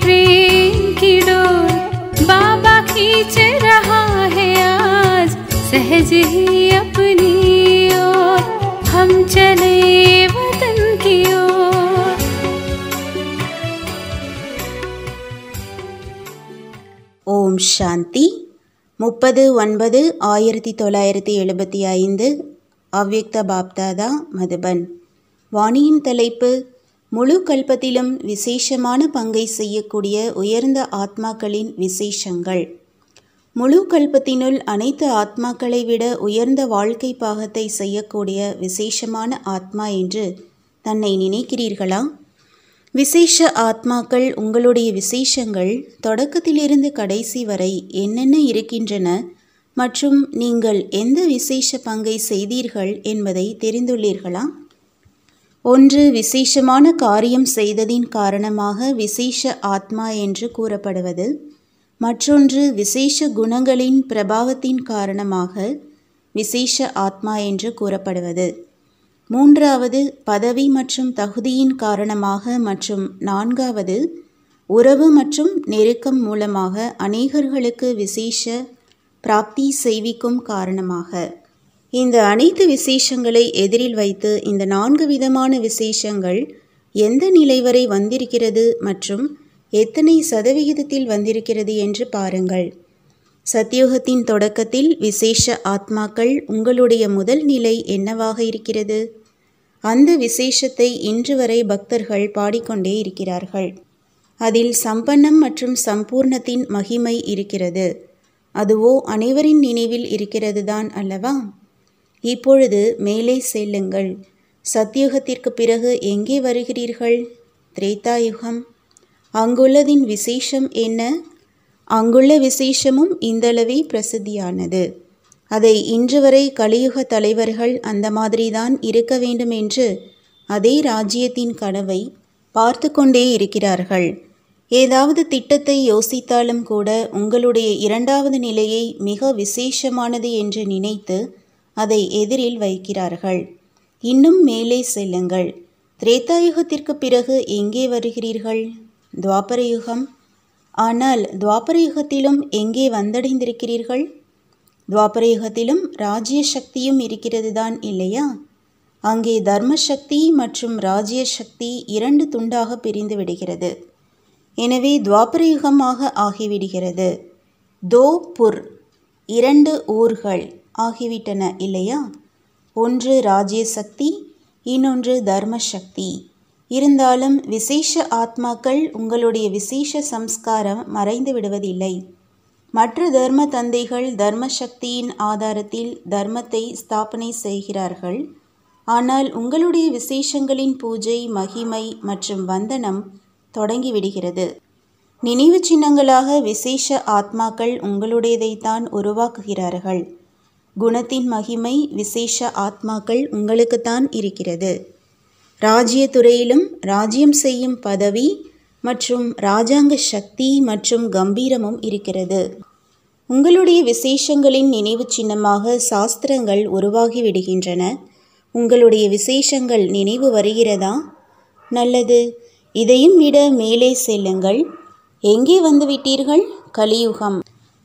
प्रेम की डोर बाबा खींच रहा है आज, सहज ही अपनी ओर हम चले वतन की ओर। ஓம் சாந்தி. 30/9/1975 அவ்யக்த பாப்தாதா மதுபன். வாணியின் தலைப்பு: முழு கல்பத்திலும் விசேஷமான பங்கை செய்யக்கூடிய உயர்ந்த ஆத்மாக்களின் விசேஷங்கள். முழு கல்பத்தினுள் அனைத்து ஆத்மாக்களை விட உயர்ந்த வாழ்க்கை பாகத்தை செய்யக்கூடிய விசேஷமான ஆத்மா என்று தன்னை நினைக்கிறீர்களா? விசேஷ ஆத்மாக்கள், உங்களுடைய விசேஷங்கள் தொடக்கத்திலிருந்து கடைசி வரை என்னென்ன இருக்கின்றன மற்றும் நீங்கள் எந்த விசேஷ பங்கை செய்தீர்கள் என்பதை தெரிந்துள்ளீர்களா? ஒன்று, விசேஷமான காரியம் செய்ததின் காரணமாக விசேஷ ஆத்மா என்று கூறப்படுவது. மற்றொன்று, விசேஷ குணங்களின் பிரபாவத்தின் காரணமாக விசேஷ ஆத்மா என்று கூறப்படுவது. மூன்றாவது, பதவி மற்றும் தகுதியின் காரணமாக. மற்றும் நான்காவது, உறவு மற்றும் நெருக்கம் மூலமாக அநேகர்களுக்கு விசேஷ பிராப்தி செய்விக்கும் காரணமாக. இந்த அனைத்து விசேஷங்களை எதிரில் வைத்து இந்த 4 விதமான விசேஷங்கள் எந்த நிலை வரை வந்திருக்கிறது மற்றும் எத்தனை சதவிகிதத்தில் வந்திருக்கிறது என்று பாருங்கள். சத்யுகத்தின் தொடக்கத்தில் விசேஷ ஆத்மாக்கள் உங்களுடைய முதல் நிலை என்னவாக இருக்கிறது? அந்த விசேஷத்தை இன்று வரை பக்தர்கள் பாடிக்கொண்டே இருக்கிறார்கள். அதில் சம்பன்னம் மற்றும் சம்பூர்ணத்தின் மகிமை இருக்கிறது. அதுவோ அனைவரின் நினைவில் இருக்கிறது தான் அல்லவா? இப்பொழுது மேலே செல்லுங்கள். சத்யுகத்திற்கு பிறகு எங்கே வருகிறீர்கள்? திரேதாயுகம். அங்குள்ளதின் விசேஷம் என்ன? அங்குள்ள விசேஷமும் இந்தளவே பிரசித்தியானது. அதை இன்று வரை கலியுக தலைவர்கள் அந்த மாதிரிதான் இருக்க வேண்டும் என்று அதே ராஜ்யத்தின் கனவை பார்த்து கொண்டே இருக்கிறார்கள். ஏதாவது திட்டத்தை யோசித்தாலும் கூட உங்களுடைய 2வது நிலையை மிக விசேஷமானது என்று நினைத்து அதை எதிரில் வைக்கிறார்கள். இன்னும் மேலே செல்லுங்கள். திரேதாயுகத்திற்கு பிறகு எங்கே வருகிறீர்கள்? துவாபர யுகம். ஆனால் துவாபர யுகத்திலும் எங்கே வந்தடைந்திருக்கிறீர்கள்? துவாபர யுகத்திலும் ராஜ்ய சக்தியும் இருக்கிறது தான் இல்லையா? அங்கே தர்ம சக்தி மற்றும் ராஜ்ய சக்தி 2 துண்டாக பிரிந்து விடுகிறது. எனவே துவாபர யுகமாக ஆகிவிடுகிறது. தோ புர், 2 ஊர்கள் ஆகிவிட்டன இல்லையா? ஒன்று ராஜ்ய சக்தி, இன்னொன்று தர்ம சக்தி. இருந்தாலும் விசேஷ ஆத்மாக்கள் உங்களுடைய விசேஷ சம்ஸ்காரம் மறைந்து விடுவதில்லை. மற்ற தர்ம தந்தைகள் தர்ம சக்தியின் ஆதாரத்தில் தர்மத்தை ஸ்தாபனை செய்கிறார்கள். ஆனால் உங்களுடைய விசேஷங்களின் பூஜை, மகிமை மற்றும் வந்தனம் தொடங்கிவிடுகிறது. நினைவு சின்னங்களாக விசேஷ ஆத்மாக்கள் உங்களுடையதைத்தான் உருவாக்குகிறார்கள். குணத்தின் மகிமை விசேஷ ஆத்மாக்கள் உங்களுக்குத்தான் இருக்கிறது. ராஜ்ய துறையிலும் ராஜ்யம் செய்யும் பதவி மற்றும் ராஜாங்க சக்தி மற்றும் கம்பீரமும் இருக்கிறது. உங்களுடைய விசேஷங்களின் நினைவு சின்னமாக சாஸ்திரங்கள் உருவாகி விடுகின்றன. உங்களுடைய விசேஷங்கள் நினைவு வருகிறதா? நல்லது. இதையும் விட மேலே செல்லுங்கள். எங்கே வந்துவிட்டீர்கள்? கலியுகம்.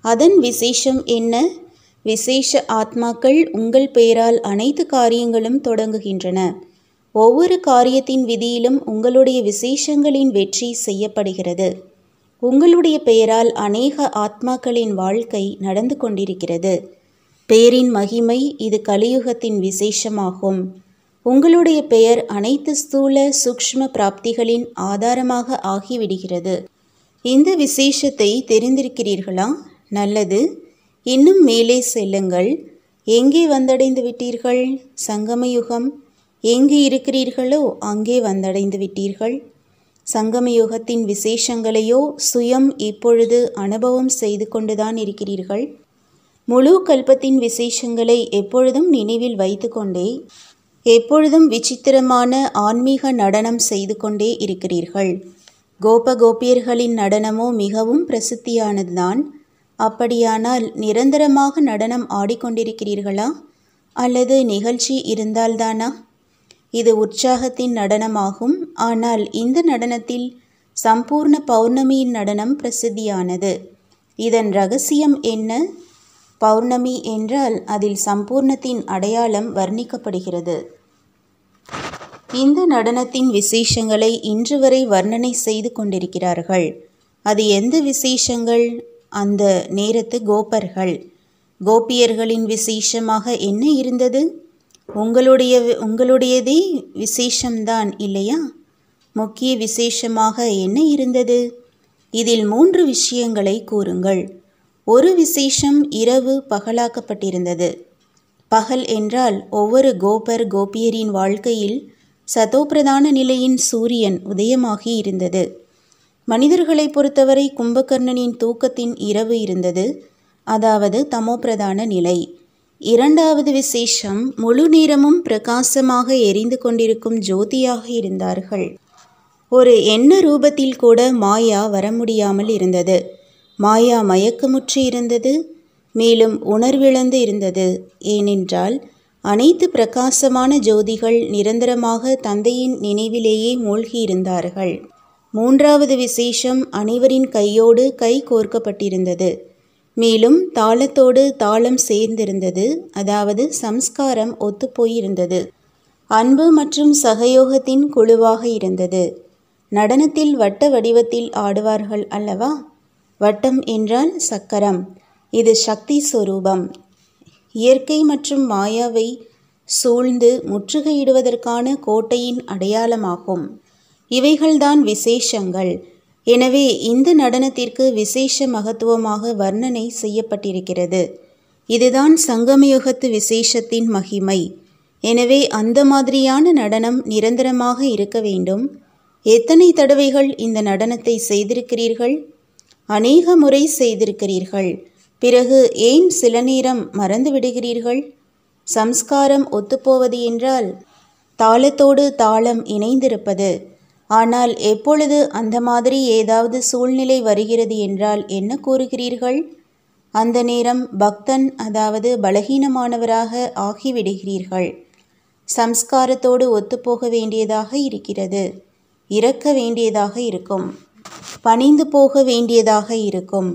அதன் விசேஷம் என்ன? விசேஷ ஆத்மாக்கள் உங்கள் பெயரால் அனைத்து காரியங்களும் தொடங்குகின்றன. ஒவ்வொரு காரியத்தின் விதியிலும் உங்களுடைய விசேஷங்களின் வெற்றி செய்யப்படுகிறது. உங்களுடைய பெயரால் அநேக ஆத்மாக்களின் வாழ்க்கை நடந்து கொண்டிருக்கிறது. பெயரின் மகிமை இது கலியுகத்தின் விசேஷமாகும். உங்களுடைய பெயர் அனைத்து ஸ்தூல சூக்ஷ்ம பிராப்திகளின் ஆதாரமாக ஆகிவிடுகிறது. இந்த விசேஷத்தை தெரிந்திருக்கிறீர்களா? நல்லது. இன்னும் மேலே செல்லுங்கள். எங்கே வந்தடைந்து விட்டீர்கள்? சங்கமயுகம். எங்கே இருக்கிறீர்களோ அங்கே வந்தடைந்து விட்டீர்கள். சங்கமயுகத்தின் விசேஷங்களையோ சுயம் இப்பொழுது அனுபவம் செய்து கொண்டுதான் இருக்கிறீர்கள். முழு கல்பத்தின் விசேஷங்களை எப்பொழுதும் நினைவில் வைத்து கொண்டே எப்பொழுதும் விசித்திரமான ஆன்மீக நடனம் செய்து கொண்டே இருக்கிறீர்கள். கோபகோபியர்களின் நடனமோ மிகவும் பிரசித்தியானதுதான். அப்படியானால் நிரந்தரமாக நடனம் ஆடிக்கொண்டிருக்கிறீர்களா? அல்லது நிகழ்ச்சி இருந்தால்தானா? இது உற்சாகத்தின் நடனமாகும். ஆனால் இந்த நடனத்தில் சம்பூர்ண பௌர்ணமியின் நடனம் பிரசித்தியானது. இதன் ரகசியம் என்ன? பௌர்ணமி என்றால் அதில் சம்பூர்ணத்தின் அடையாளம் வர்ணிக்கப்படுகிறது. இந்த நடனத்தின் விசேஷங்களை இன்று வரை வர்ணனை செய்து கொண்டிருக்கிறார்கள். அது எந்த விசேஷங்கள்? அந்த நேரத்து கோபர்கள், கோபியர்களின் விசேஷமாக என்ன இருந்தது? உங்களுடையதே விசேஷம்தான் இல்லையா? முக்கிய விசேஷமாக என்ன இருந்தது? இதில் 3 விஷயங்களை கூறுங்கள். ஒரு விசேஷம் இரவு பகலாக்கப்பட்டிருந்தது. பகல் என்றால் ஒவ்வொரு கோபர் கோபியரின் வாழ்க்கையில் சதோப்பிரதான நிலையின் சூரியன் உதயமாகி இருந்தது. மனிதர்களை பொறுத்தவரை கும்பகர்ணனின் தூக்கத்தின் இரவு இருந்தது, அதாவது தமோபிரதான நிலை. இரண்டாவது விசேஷம் முழு நேரமும் பிரகாசமாக எரிந்து கொண்டிருக்கும் ஜோதியாக இருந்தார்கள். ஒரு எண்ண ரூபத்தில் கூட மாயா வர முடியாமல் இருந்தது. மாயா மயக்கமுற்று இருந்தது, மேலும் உணர்விழந்து இருந்தது. ஏனென்றால் அனைத்து பிரகாசமான ஜோதிகள் நிரந்தரமாக தந்தையின் நினைவிலேயே மூழ்கியிருந்தார்கள். மூன்றாவது விசேஷம் அனைவரின் கையோடு கை கோர்க்கப்பட்டிருந்தது, மேலும் தாளத்தோடு தாளம் சேர்ந்திருந்தது, அதாவது சம்ஸ்காரம் ஒத்துப்போயிருந்தது. அன்பு மற்றும் சகயோகத்தின் குழுவாக இருந்தது. நடனத்தில் வட்ட வடிவத்தில் ஆடுவார்கள் அல்லவா? வட்டம் என்றால் சக்கரம். இது சக்தி சொரூபம். இயற்கை மற்றும் மாயாவை சூழ்ந்து முற்றுகையிடுவதற்கான கோட்டையின் அடையாளமாகும். இவைகள்தான் விசேஷங்கள். எனவே இந்த நடனத்திற்கு விசேஷ மகத்துவமாக வர்ணனை செய்யப்பட்டிருக்கிறது. இதுதான் சங்கமயுகத்து விசேஷத்தின் மகிமை. எனவே அந்த மாதிரியான நடனம் நிரந்தரமாக இருக்க வேண்டும். எத்தனை தடவைகள் இந்த நடனத்தை செய்திருக்கிறீர்கள்? அநேக முறை செய்திருக்கிறீர்கள். பிறகு ஏன் சில நேரம் மறந்து விடுகிறீர்கள்? சம்ஸ்காரம் ஒத்துப்போவது என்றால் தாளத்தோடு தாளம் இணைந்திருப்பது. ஆனால் எப்பொழுது அந்த மாதிரி ஏதாவது சூழ்நிலை வருகிறது என்றால் என்ன கூறுகிறீர்கள்? அந்த நேரம் பக்தன், அதாவது பலகீனமானவராக ஆகிவிடுகிறீர்கள். சம்ஸ்காரத்தோடு ஒத்துப்போக வேண்டியதாக இருக்கிறது. இறக்க வேண்டியதாக இருக்கும். பணிந்து போக வேண்டியதாக இருக்கும்.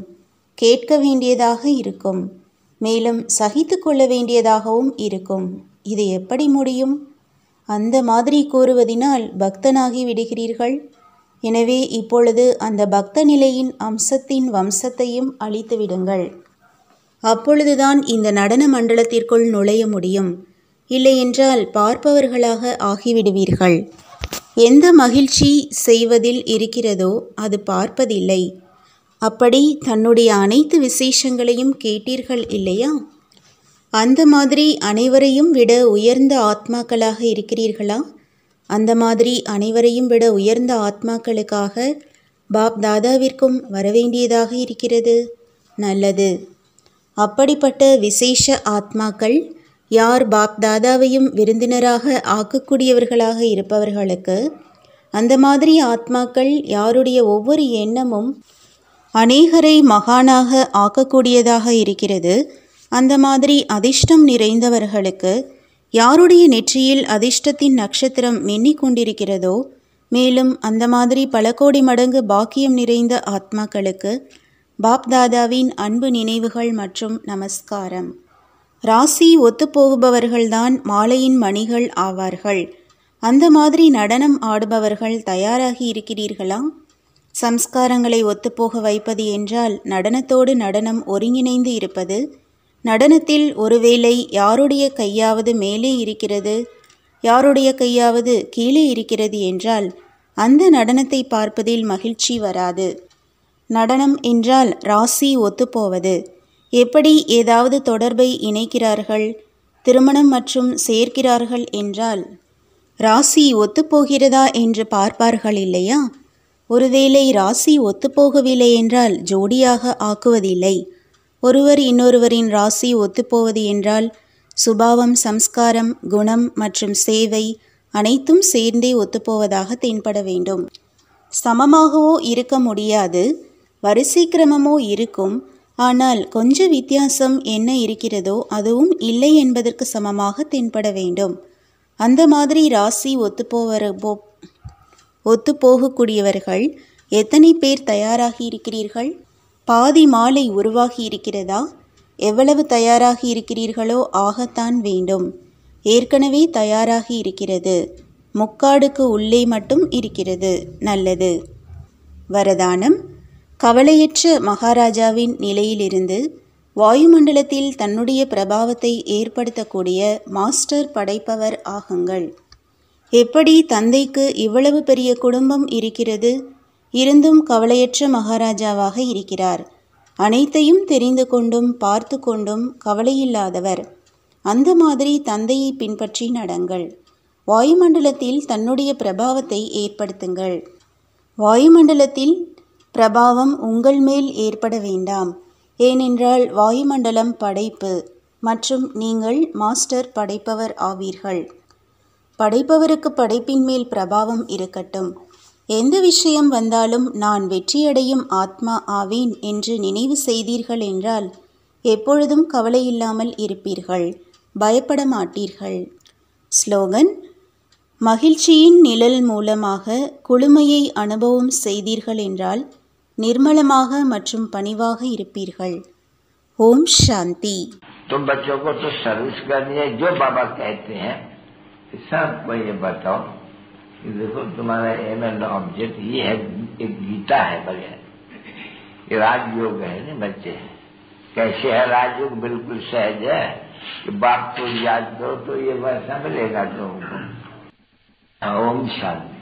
கேட்க வேண்டியதாக இருக்கும். மேலும் சகித்து கொள்ள வேண்டியதாகவும் இருக்கும். இது எப்படி முடியும்? அந்த மாதிரி கூறுவதினால் பக்தனாகி விடுகிறீர்கள். எனவே இப்பொழுது அந்த பக்த நிலையின் அம்சத்தின் வம்சத்தையும் அழித்து விடுங்கள். அப்பொழுதுதான் இந்த நடன மண்டலத்திற்குள் நுழைய முடியும். இல்லையென்றால் பார்ப்பவர்களாக ஆகிவிடுவீர்கள். எந்த மகிழ்ச்சி செய்வதில் இருக்கிறதோ அது பார்ப்பதில்லை. அப்படி தன்னுடைய அனைத்து விசேஷங்களையும் கேட்டீர்கள் இல்லையா? அந்த மாதிரி அனைவரையும் விட உயர்ந்த ஆத்மாக்களாக இருக்கிறீர்களா? அந்த மாதிரி அனைவரையும் விட உயர்ந்த ஆத்மாக்களுக்காக பாப் தாதாவிற்கும் வரவேண்டியதாக இருக்கிறது. நல்லது. அப்படிப்பட்ட விசேஷ ஆத்மாக்கள் யார் பாப் தாதாவையும் விருந்தினராக ஆக்கக்கூடியவர்களாக இருப்பவர்களுக்கு, அந்த மாதிரி ஆத்மாக்கள் யாருடைய ஒவ்வொரு எண்ணமும் அநேகரை மகானாக ஆக்கக்கூடியதாக இருக்கிறது, அந்த மாதிரி அதிர்ஷ்டம் நிறைந்தவர்களுக்கு, யாருடைய நெற்றியில் அதிர்ஷ்டத்தின் நட்சத்திரம் மின்னிக்கொண்டிருக்கிறதோ, மேலும் அந்த மாதிரி பல கோடி மடங்கு பாக்கியம் நிறைந்த ஆத்மாக்களுக்கு பாப் தாதாவின் அன்பு நினைவுகள் மற்றும் நமஸ்காரம். ராசி ஒத்துப்போகுபவர்கள்தான் மாலையின் மணிகள் ஆவார்கள். அந்த மாதிரி நடனம் ஆடுபவர்கள் தயாராகி இருக்கிறீர்களா? சம்ஸ்காரங்களை ஒத்துப்போக வைப்பது என்றால் நடனத்தோடு நடனம் ஒருங்கிணைந்து இருப்பது. நடனத்தில் ஒருவேளை யாருடைய கையாவது மேலே இருக்கிறது, யாருடைய கையாவது கீழே இருக்கிறது என்றால் அந்த நடனத்தை பார்ப்பதில் மகிழ்ச்சி வராது. நடனம் என்றால் ராசி ஒத்துப்போவது. எப்படி ஏதாவது தொடர்பை இணைக்கிறார்கள், திருமணம் மற்றும் சேர்க்கிறார்கள் என்றால் ராசி ஒத்துப்போகிறதா என்று பார்ப்பார்கள் இல்லையா? ஒருவேளை ராசி ஒத்துப்போகவில்லை என்றால் ஜோடியாக ஆக்குவதில்லை. ஒருவர் இன்னொருவரின் ராசி ஒத்துப்போவது என்றால் சுபாவம், சம்ஸ்காரம், குணம் மற்றும் சேவை அனைத்தும் சேர்ந்தே ஒத்துப்போவதாக தென்பட வேண்டும். சமமாகவோ இருக்க முடியாது, வரிசை கிரமமோ இருக்கும். ஆனால் கொஞ்ச வித்தியாசம் என்ன இருக்கிறதோ அதுவும் இல்லை என்பதற்கு சமமாக தென்பட வேண்டும். அந்த மாதிரி ராசி ஒத்துப்போகக்கூடியவர்கள் எத்தனை பேர் தயாராகி இருக்கிறீர்கள்? பாதி மாலை உருவாகி இருக்கிறதா? எவ்வளவு தயாராகி இருக்கிறீர்களோ ஆகத்தான் வேண்டும். ஏற்கனவே தயாராகி இருக்கிறது. முக்காடுக்கு உள்ளே மட்டும் இருக்கிறது. நல்லது. வரதானம்: கவலையற்ற மகாராஜாவின் நிலையிலிருந்து வாயுமண்டலத்தில் தன்னுடைய பிரபாவத்தை ஏற்படுத்தக்கூடிய மாஸ்டர் படைப்பவர் ஆகுங்கள். எப்படி தந்தைக்கு இவ்வளவு பெரிய குடும்பம் இருக்கிறது, இருந்தும் கவலையற்ற மகாராஜாவாக இருக்கிறார். அனைத்தையும் தெரிந்து கொண்டும் பார்த்து கொண்டும் கவலையில்லாதவர். அந்த மாதிரி தந்தையை பின்பற்றி நடங்கள். வாயுமண்டலத்தில் தன்னுடைய பிரபாவத்தை ஏற்படுத்துங்கள். வாயுமண்டலத்தில் பிரபாவம் உங்கள் மேல் ஏற்பட வேண்டாம். ஏனென்றால் வாயுமண்டலம் படைப்பு மற்றும் நீங்கள் மாஸ்டர் படைப்பவர் ஆவீர்கள். படைப்பவருக்கு படைப்பின் மேல் பிரபாவம் இருக்கட்டும். எந்த விஷயம் வந்தாலும் நான் வெற்றியடையும் ஆத்மா ஆவேன் என்று நினைவு செய்தீர்கள் என்றால் எப்பொழுதும் கவலையில்லாமல் இருப்பீர்கள், பயப்பட மாட்டீர்கள். ஸ்லோகன்: மகிழ்ச்சியின் நிழல் மூலமாக குளுமையை அனுபவம் செய்தீர்கள் என்றால் निर्मलமாக மற்றும் பணிவாக இருப்பீர்கள். ஓம் சாந்தி. तुम बच्चों को तो सर्विस करनी है, जो बाबा कहते हैं सबको ये बताओ कि देखो तुम्हारा एम एंड ऑब्जेक्ट ये है, एक गीता है बगैर, ये राजयोग है ना बच्चे। कैसे है राजयोग? बिल्कुल सहज है कि बाप को याद करो तो ये वैसा मिलेगा तुमको। ओम शांति।